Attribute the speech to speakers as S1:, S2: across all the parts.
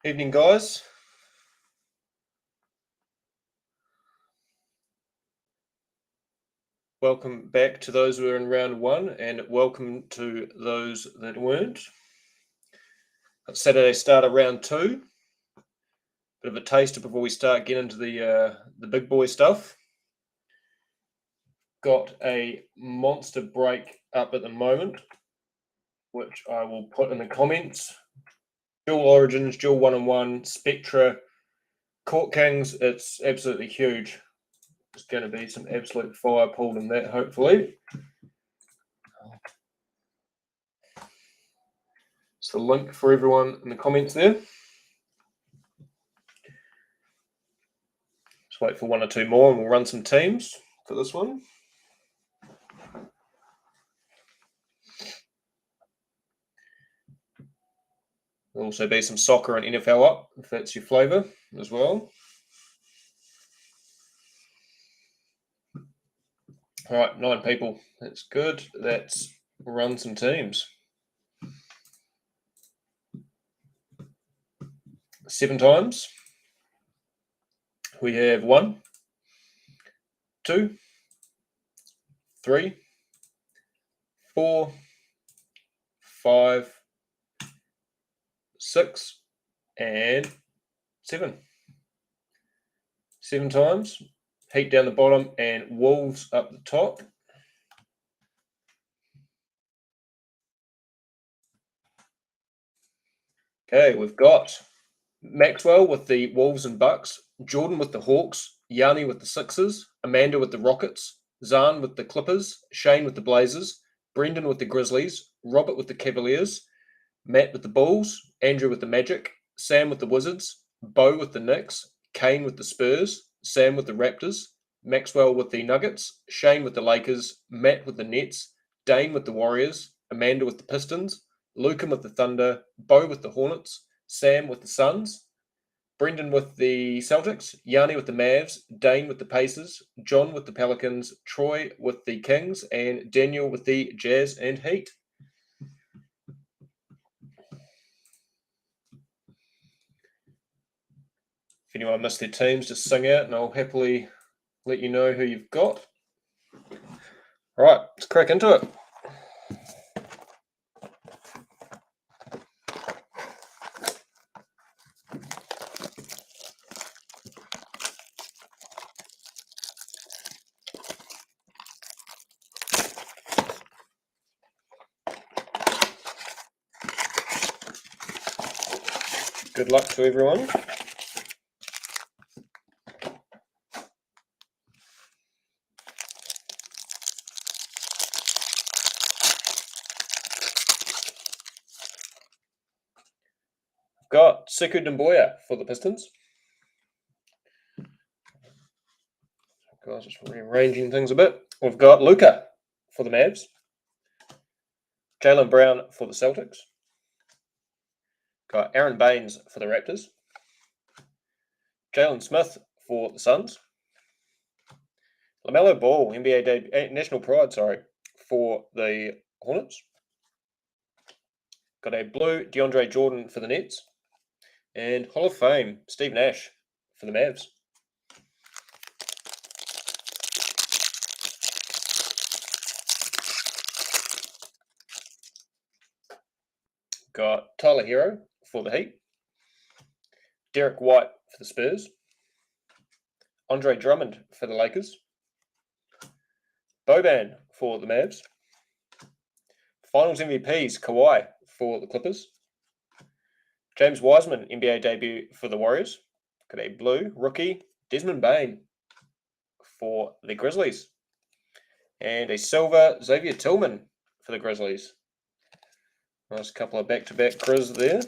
S1: Evening, guys. Welcome back to those who are in round one, and welcome to those that weren't. Saturday start of round two. Bit of a taster before we start getting into the big boy stuff. Got a monster break up at the moment, which I will put in the comments. Dual Origins, dual 1-on-1, Spectra, Court Kings. It's absolutely huge. There's going to be some absolute fire pulled in that, hopefully. It's the link for everyone in the comments there. Just wait for one or two more and we'll run some teams for this one. There'll also be some soccer and NFL up, if that's your flavour as well. All right, 9 people. That's good. Let's run some teams. 7 times. We have 1, 2, 3, 4, 5, 6, and 7. 7 times. Heat down the bottom and Wolves up the top. Okay, we've got Maxwell with the Wolves and Bucks, Jordan with the Hawks, Yanni with the Sixers, Amanda with the Rockets, Zahn with the Clippers, Shane with the Blazers, Brendan with the Grizzlies, Robert with the Cavaliers, Matt with the Bulls, Andrew with the Magic, Sam with the Wizards, Bo with the Knicks, Kane with the Spurs, Sam with the Raptors, Maxwell with the Nuggets, Shane with the Lakers, Matt with the Nets, Dane with the Warriors, Amanda with the Pistons, Lucan with the Thunder, Bo with the Hornets, Sam with the Suns, Brendan with the Celtics, Yanni with the Mavs, Dane with the Pacers, John with the Pelicans, Troy with the Kings, and Daniel with the Jazz and Heat. If anyone missed their teams, just sing out and I'll happily let you know who you've got. All right, let's crack into it. Good luck to everyone. Got Sekou Doumbouya for the Pistons. Guys, just rearranging things a bit. We've got Luka for the Mavs. Jaylen Brown for the Celtics. Got Aaron Baines for the Raptors. Jalen Smith for the Suns. LaMelo Ball, NBA National Pride, for the Hornets. Got a blue DeAndre Jordan for the Nets. And Hall of Fame, Steve Nash for the Mavs. Got Tyler Hero for the Heat. Derek White for the Spurs. Andre Drummond for the Lakers. Boban for the Mavs. Finals MVPs, Kawhi for the Clippers. James Wiseman, NBA debut for the Warriors. Got a blue rookie, Desmond Bane for the Grizzlies. And a silver, Xavier Tillman for the Grizzlies. Nice couple of back-to-back Grizz there.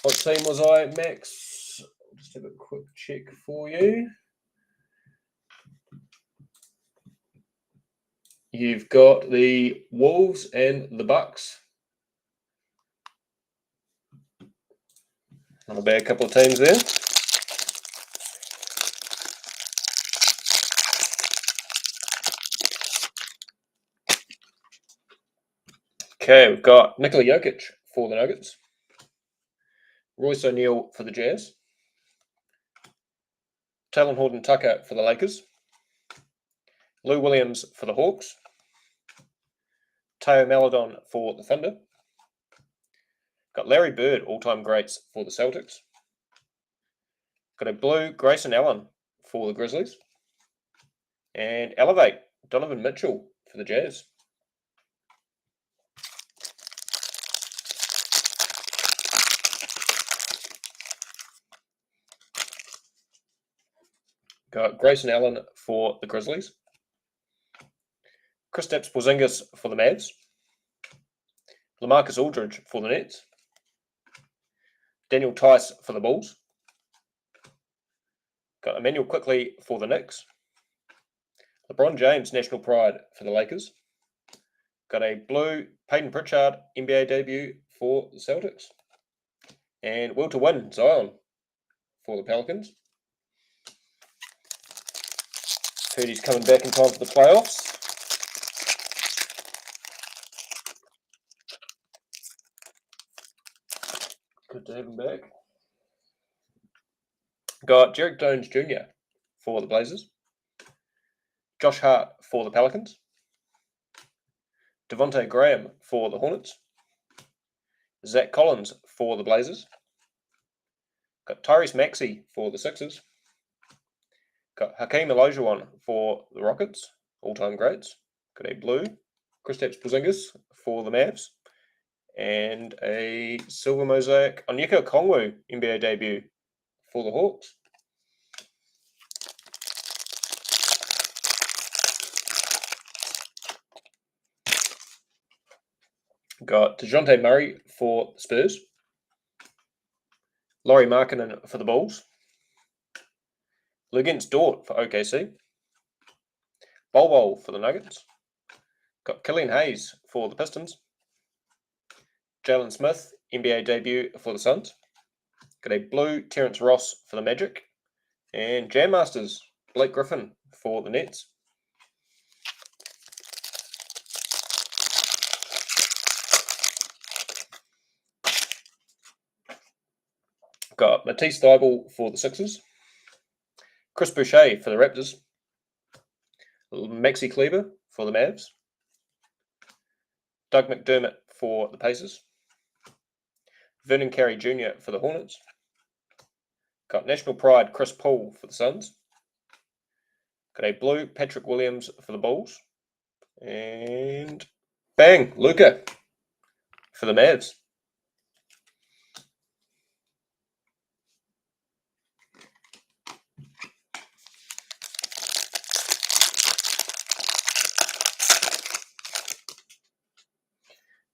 S1: What team was I, Max? I'll just have a quick check for you. You've got the Wolves and the Bucks. Not a bad couple of teams there. Okay, we've got Nikola Jokic for the Nuggets. Royce O'Neal for the Jazz. Talen Horton-Tucker for the Lakers. Lou Williams for the Hawks. Teo Maledon for the Thunder. Got Larry Bird, all-time greats for the Celtics. Got a blue Grayson Allen for the Grizzlies. And Elevate, Donovan Mitchell for the Jazz. Got Grayson Allen for the Grizzlies. Kristaps Porzingis for the Mavs. LaMarcus Aldridge for the Nets. Daniel Tice for the Bulls. Got Emmanuel Quickley for the Knicks. LeBron James, national pride for the Lakers. Got a blue Peyton Pritchard NBA debut for the Celtics. And will to win, Zion for the Pelicans. Heard he's coming back in time for the playoffs. Good to have him back. Got Jerick Jones Jr. for the Blazers. Josh Hart for the Pelicans. Devontae Graham for the Hornets. Zach Collins for the Blazers. Got Tyrese Maxey for the Sixers. Got Hakeem Olajuwon for the Rockets, all-time greats. Got a blue Kristaps Porzingis for the Mavs. And a silver mosaic Onyeka Okongwu NBA debut for the Hawks. Got DeJounte Murray for the Spurs. Lauri Markkanen for the Bulls. Luguentz Dort for OKC. Bol Bol for the Nuggets. Got Killian Hayes for the Pistons. Jalen Smith, NBA debut for the Suns. Got a blue Terrence Ross for the Magic. And Jam Masters, Blake Griffin for the Nets. Got Matisse Thybulle for the Sixers. Chris Boucher for the Raptors. Maxi Kleber for the Mavs. Doug McDermott for the Pacers. Vernon Carey Jr. for the Hornets. Got national pride Chris Paul for the Suns. Got a blue Patrick Williams for the Bulls. And bang, Luka for the Mavs.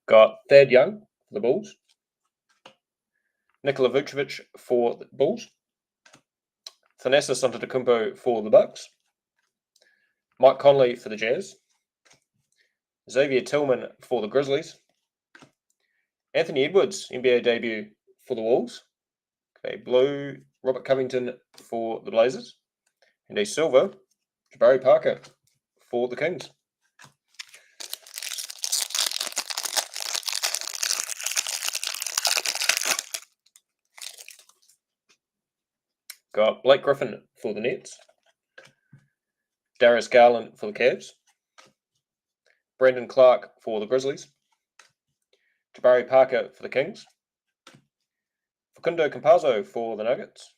S1: Got Thad Young for the Bulls. Nikola Vucevic for the Bulls. Thanasis Antetokounmpo for the Bucks. Mike Conley for the Jazz. Xavier Tillman for the Grizzlies. Anthony Edwards, NBA debut for the Wolves. Okay, blue Robert Covington for the Blazers. And a silver Jabari Parker for the Kings. Got Blake Griffin for the Nets. Darius Garland for the Cavs. Brandon Clark for the Grizzlies. Jabari Parker for the Kings. Facundo Campazzo for the Nuggets.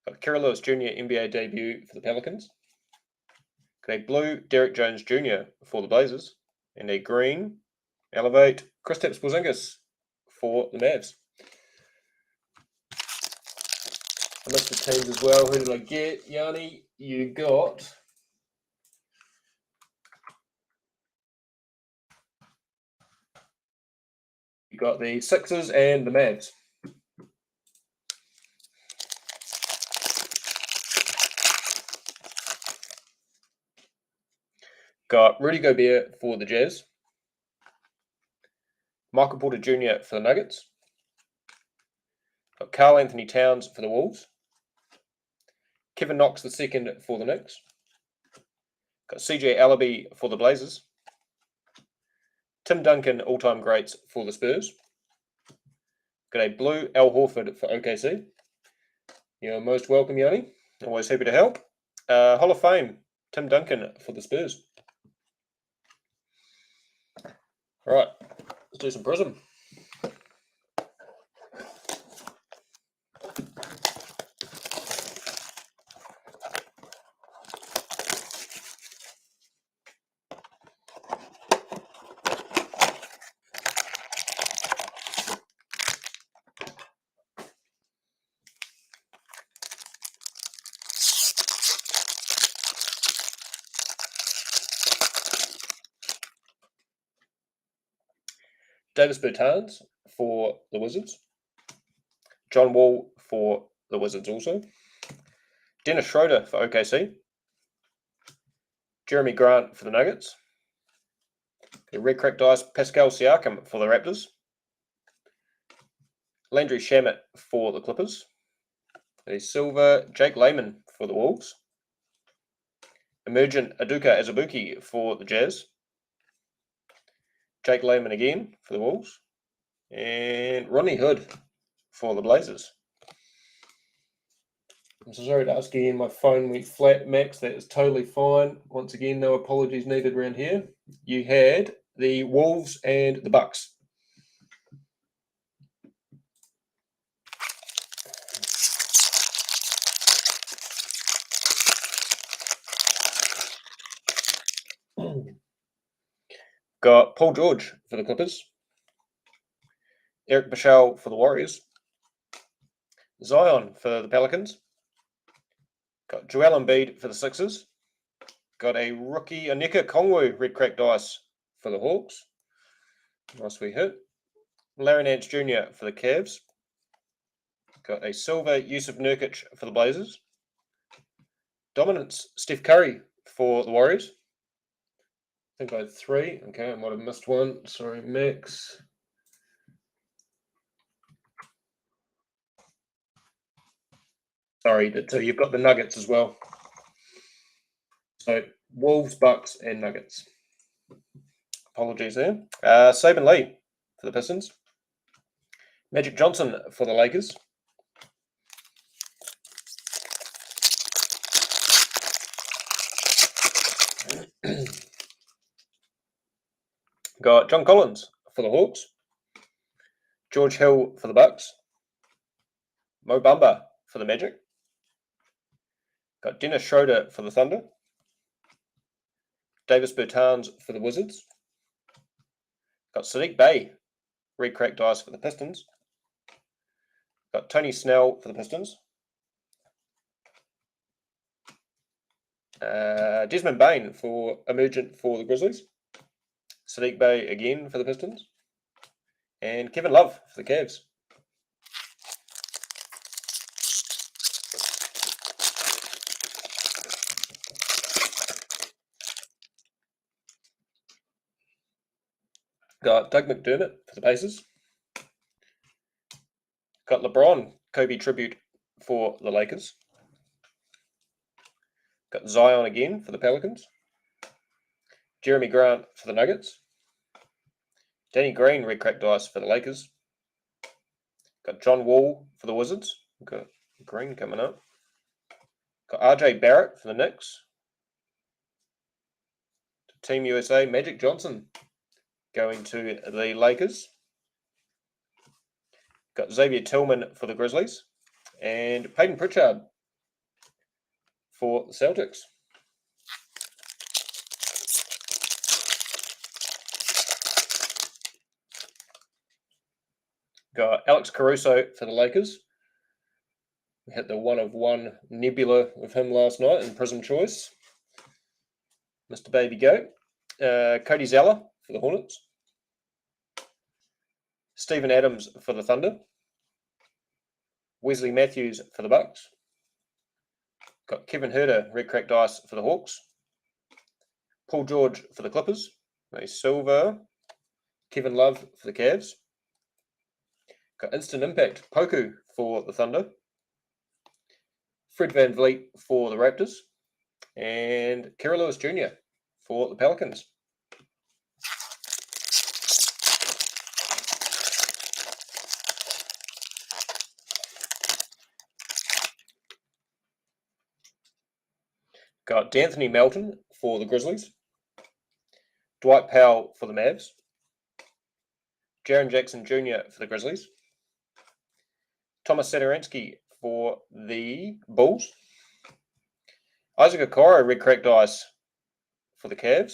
S1: Got Kira Lewis Jr. NBA debut for the Pelicans. Got a blue Derrick Jones Jr. for the Blazers. And a green Elevate Kristaps Porzingis for the Mavs. I missed the teams as well. Who did I get? Yanni, you got... You got the Sixers and the Mavs. Got Rudy Gobert for the Jazz. Michael Porter Jr. for the Nuggets. Got Karl Anthony Towns for the Wolves. Kevin Knox II for the Knicks. Got CJ Allaby for the Blazers. Tim Duncan, all-time greats for the Spurs. Got a blue Al Horford for OKC. You're most welcome, Yanni. Always happy to help. Hall of Fame, Tim Duncan for the Spurs. All right, let's do some Prism. Davis Bertans for the Wizards. John Wall for the Wizards also. Dennis Schroeder for OKC. Jeremy Grant for the Nuggets. A red cracked ice Pascal Siakam for the Raptors. Landry Shamet for the Clippers. A silver Jake Layman for the Wolves. Emergent Aduka Azubuike for the Jazz. Jake Layman again for the Wolves. And Rodney Hood for the Blazers. I'm so sorry to ask again, my phone went flat, Max. That is totally fine. Once again, no apologies needed around here. You had the Wolves and the Bucks. Got Paul George for the Clippers. Eric Bishal for the Warriors. Zion for the Pelicans. Got Joel Embiid for the Sixers. Got a rookie Onyeka Okongwu red cracked ice for the Hawks. Nice wee hit. Larry Nance Jr. for the Cavs. Got a silver Yusuf Nurkic for the Blazers. Dominance Steph Curry for the Warriors. I think I had 3. Okay, I might have missed one. Sorry, Max. Sorry, so you've got the Nuggets as well. So Wolves, Bucks, and Nuggets. Apologies there. Saban Lee for the Pistons. Magic Johnson for the Lakers. Got John Collins for the Hawks. George Hill for the Bucks. Mo Bamba for the Magic. Got Dennis Schroeder for the Thunder. Davis Bertans for the Wizards. Got Sadiq Bey, red cracked ice for the Pistons. Got Tony Snell for the Pistons. Desmond Bain for Emergent for the Grizzlies. Sadiq Bey again for the Pistons. And Kevin Love for the Cavs. Got Doug McDermott for the Pacers. Got LeBron Kobe tribute for the Lakers. Got Zion again for the Pelicans. Jeremy Grant for the Nuggets. Danny Green red cracked ice for the Lakers. Got John Wall for the Wizards. Got Green coming up. Got RJ Barrett for the Knicks. Team USA, Magic Johnson going to the Lakers. Got Xavier Tillman for the Grizzlies. And Peyton Pritchard for the Celtics. Got Alex Caruso for the Lakers. We hit the 1-of-1 nebula of him last night in Prism Choice. Mr. Baby Goat. Cody Zeller for the Hornets. Steven Adams for the Thunder. Wesley Matthews for the Bucks. Got Kevin Huerter, red cracked ice for the Hawks. Paul George for the Clippers. A silver. Kevin Love for the Cavs. Got Instant Impact, Poku for the Thunder. Fred VanVleet for the Raptors. And Kira Lewis Jr. for the Pelicans. Got D'Anthony Melton for the Grizzlies. Dwight Powell for the Mavs. Jaren Jackson Jr. for the Grizzlies. Thomas Satoransky for the Bulls. Isaac Okoro, red cracked ice for the Cavs.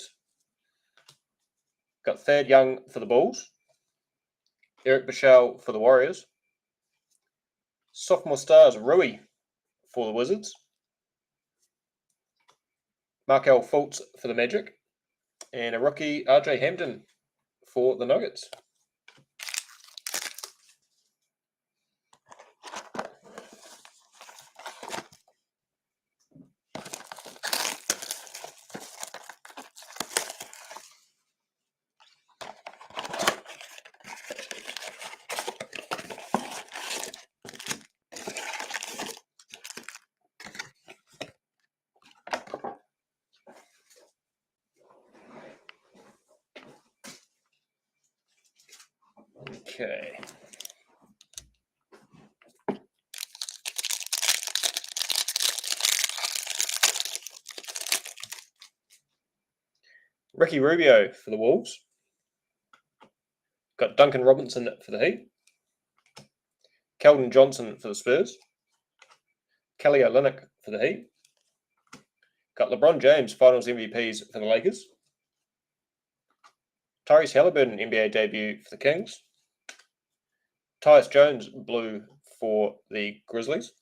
S1: Got Thad Young for the Bulls. Eric Bishal for the Warriors. Sophomore stars Rui for the Wizards. Markel Fultz for the Magic. And a rookie, RJ Hampton for the Nuggets. Okay. Ricky Rubio for the Wolves. Got Duncan Robinson for the Heat. Keldon Johnson for the Spurs. Kelly Olynyk for the Heat. Got LeBron James Finals MVPs for the Lakers. Tyrese Halliburton NBA debut for the Kings. Tyus Jones blue for the Grizzlies.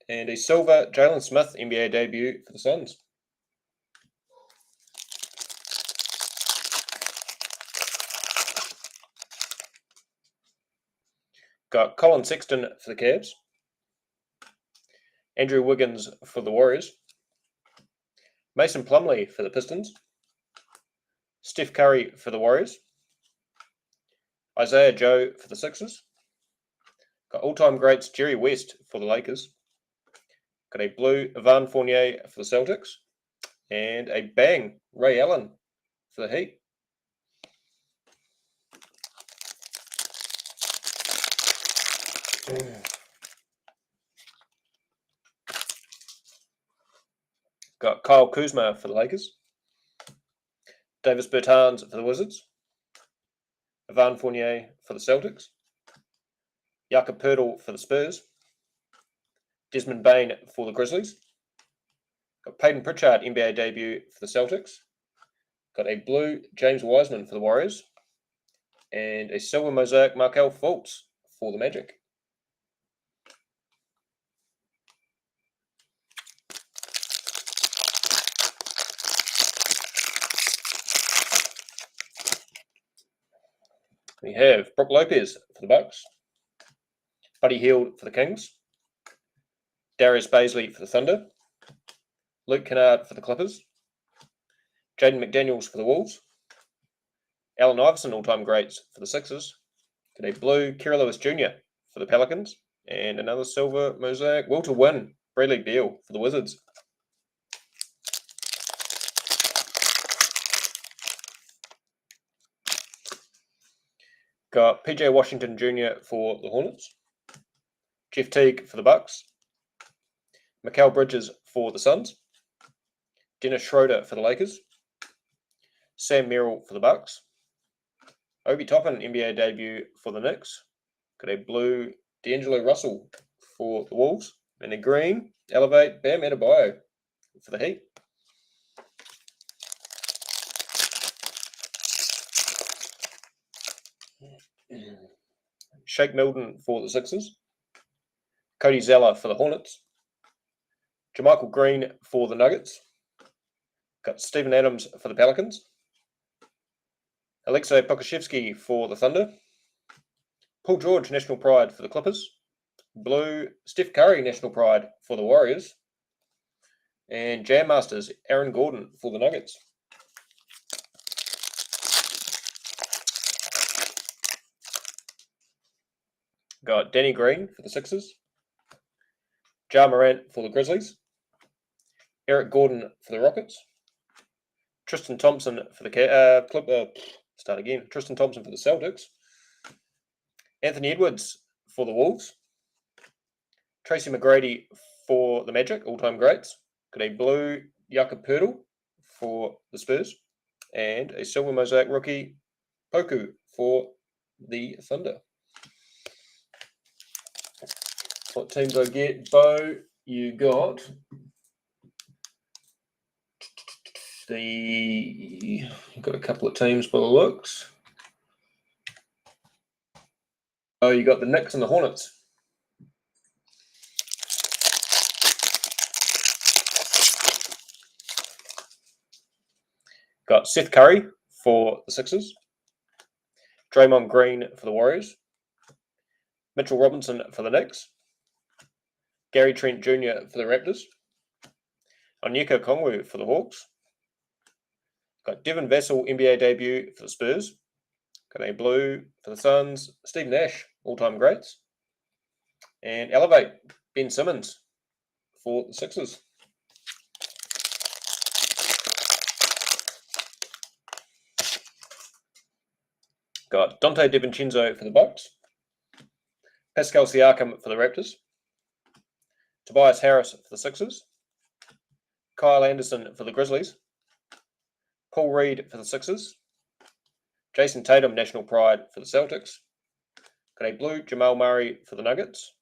S1: And a silver Jalen Smith NBA debut for the Suns. Got Colin Sexton for the Cavs. Andrew Wiggins for the Warriors. Mason Plumlee for the Pistons. Steph Curry for the Warriors. Isaiah Joe for the Sixers. Got all-time greats Jerry West for the Lakers. Got a blue Evan Fournier for the Celtics. And a bang Ray Allen for the Heat. Got Kyle Kuzma for the Lakers. Davis Bertans for the Wizards. Evan Fournier for the Celtics. Jakob Poeltl for the Spurs. Desmond Bane for the Grizzlies. Got Peyton Pritchard NBA debut for the Celtics. Got a blue James Wiseman for the Warriors. And a silver mosaic Markel Fultz for the Magic. We have Brook Lopez for the Bucks. Buddy Hield for the Kings. Darius Bazley for the Thunder. Luke Kennard for the Clippers. Jaden McDaniels for the Wolves. Allen Iverson all-time greats for the Sixers. Got a blue Kira Lewis Jr. for the Pelicans. And another silver mosaic Walter Wynn, Bradley Beal for the Wizards. Got PJ Washington Jr. for the Hornets. Jeff Teague for the Bucks. Mikal Bridges for the Suns. Dennis Schroeder for the Lakers. Sam Merrill for the Bucks. Obi Toppin NBA debut for the Knicks. Got a blue D'Angelo Russell for the Wolves. And a green Elevate Bam Adebayo for the Heat. Shake Milton for the Sixers. Cody Zeller for the Hornets. JaMychal Green for the Nuggets. Got Steven Adams for the Pelicans. Alexei Pokusevski for the Thunder. Paul George, National Pride for the Clippers. Blue Steph Curry, National Pride for the Warriors. And Jam Masters, Aaron Gordon for the Nuggets. Got Danny Green for the Sixers. Ja Morant for the Grizzlies. Eric Gordon for the Rockets. Tristan Thompson for the Tristan Thompson for the Celtics. Anthony Edwards for the Wolves. Tracy McGrady for the Magic, all-time greats. Got a blue Jakob Poeltl for the Spurs, and a silver mosaic rookie, Poku, for the Thunder. What teams I get? Bo, you got you've got a couple of teams by the looks. Oh, you got the Knicks and the Hornets. Got Seth Curry for the Sixers, Draymond Green for the Warriors, Mitchell Robinson for the Knicks, Gary Trent Jr. for the Raptors, Onyeka Okongwu for the Hawks, got Devin Vassell NBA debut for the Spurs, got a blue for the Suns, Steve Nash, all-time greats, and Elevate, Ben Simmons for the Sixers. Got Dante DiVincenzo for the Bucks, Pascal Siakam for the Raptors, Tobias Harris for the Sixers, Kyle Anderson for the Grizzlies, Paul Reed for the Sixers, Jason Tatum, national pride, for the Celtics, got a blue Jamal Murray for the Nuggets,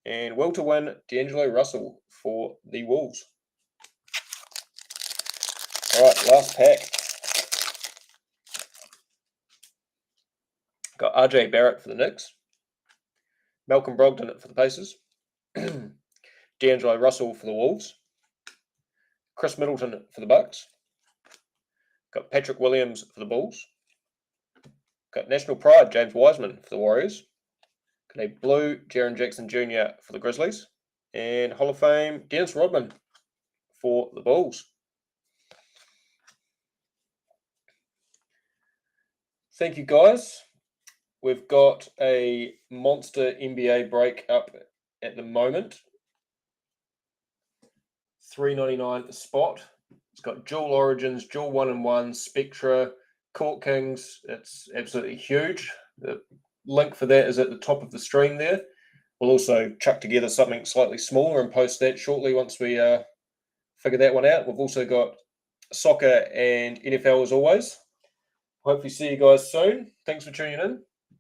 S1: and will to win D'Angelo Russell for the Wolves. All right, last pack. Got RJ Barrett for the Knicks, Malcolm Brogdon for the Pacers, D'Angelo Russell for the Wolves, Chris Middleton for the Bucks, got Patrick Williams for the Bulls, got national pride James Wiseman for the Warriors, got a blue Jaren Jackson Jr. for the Grizzlies, and Hall of Fame Dennis Rodman for the Bulls. Thank you, guys. We've got a monster NBA break up at the moment. $3.99 a spot. It's got dual origins, dual 1-in-1, Spectra, Court Kings. It's absolutely huge. The link for that is at the top of the stream there. We'll also chuck together something slightly smaller and post that shortly once we figure that one out. We've also got soccer and NFL as always. Hopefully see you guys soon. Thanks for tuning in.